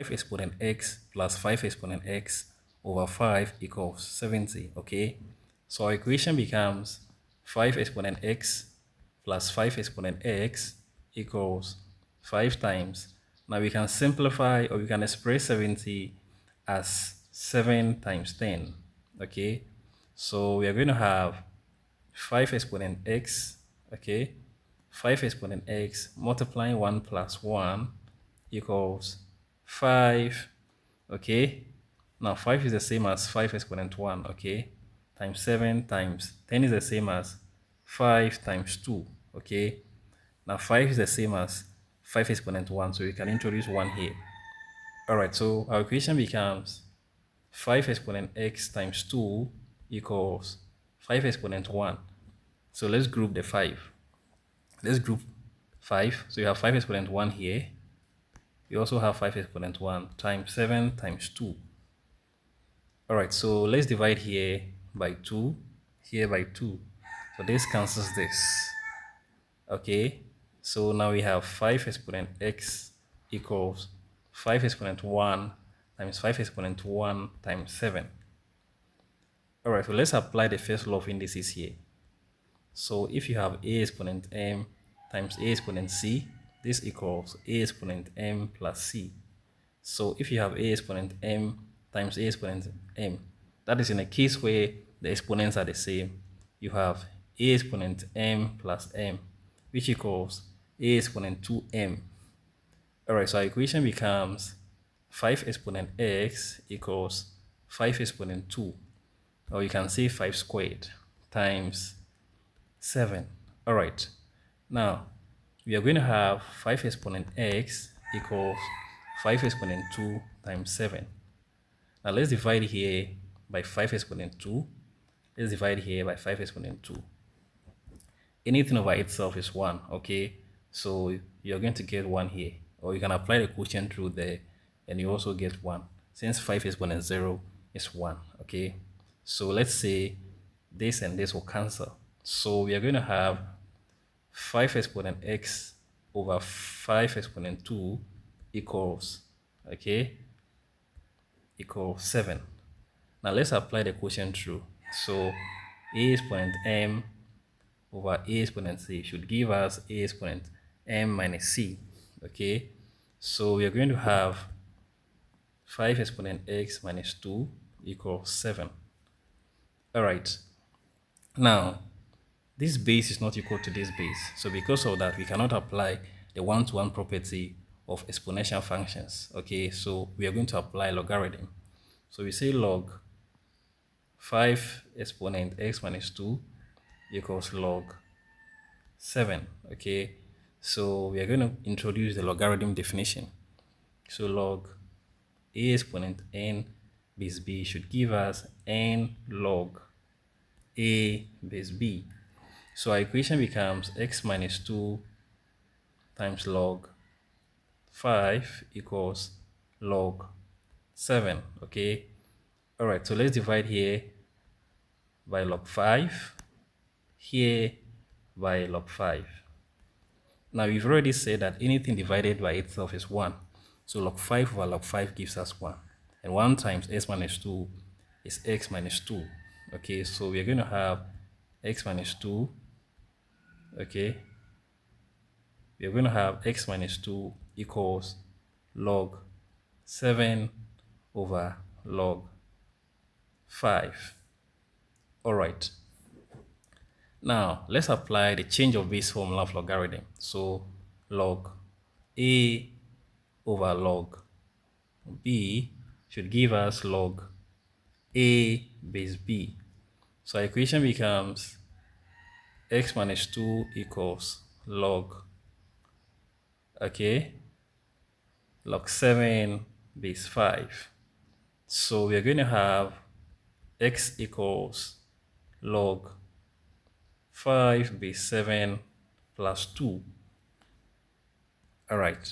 exponent x plus 5 exponent x over 5 equals 70, okay? So our equation becomes 5 exponent x plus 5 exponent x equals 5 times. Now we can simplify, or we can express 70 as 7 times 10, okay? So we are going to have 5 exponent x, okay? 5 exponent x multiplying 1 plus 1 equals 5, okay? Now 5 is the same as 5 exponent 1, okay? Times 7 times 10 is the same as 5 times 2, okay? Now 5 is the same as 5 exponent 1, so we can introduce 1 here. Alright, so our equation becomes 5 exponent x times 2 equals 5 exponent 1. So let's group the 5. Let's group 5. So you have 5 exponent 1 here. You also have 5 exponent 1 times 7 times 2. Alright, so let's divide here by 2, here by 2. So this cancels this. Okay, so now we have 5 exponent x equals 5 exponent 1 times 5 exponent 1 times 7. Alright, so let's apply the first law of indices here. So if you have a exponent m times a exponent c, this equals a exponent m plus c. So if you have a exponent m times a exponent m, that is in a case where the exponents are the same, you have a exponent m plus m, which equals a exponent 2m. Alright, so our equation becomes 5 exponent x equals 5 exponent 2, or you can say 5 squared times 7. Alright, now we are going to have 5 exponent x equals 5 exponent 2 times 7. Now let's divide here by 5 exponent 2. Let's divide here by 5 exponent 2. Anything over itself is 1, okay? So you're going to get 1 here. Or you can apply the quotient rule there and you also get 1. Since 5 exponent 0 is 1, okay? So let's say this and this will cancel. So we are going to have 5 exponent x over 5 exponent 2 equals, okay, equals 7. Now let's apply the quotient rule. So a exponent m over a exponent c should give us a exponent m minus c, okay? So we are going to have 5 exponent x minus 2 equals 7. All right. Now, this base is not equal to this base. So because of that, we cannot apply the one-to-one property of exponential functions. Okay, so we are going to apply logarithm. So we say log 5 exponent x minus 2 equals log 7. Okay, so we are going to introduce the logarithm definition. So log a exponent n base b should give us n log a base b. So our equation becomes x minus 2 times log 5 equals log 7, okay? All right, so let's divide here by log 5, here by log 5. Now, we've already said that anything divided by itself is 1. So log 5 over log 5 gives us 1. And 1 times x minus 2 is x minus 2. Okay, so we're going to have x minus 2, okay? We're going to have x minus 2 equals log 7 over log 5. All right. Now, let's apply the change of base formula of logarithm. So, log a over log b should give us log a base b. So, our equation becomes x minus 2 equals log, okay, log 7 base 5. So we are going to have x equals log 5 base 7 plus 2. All right.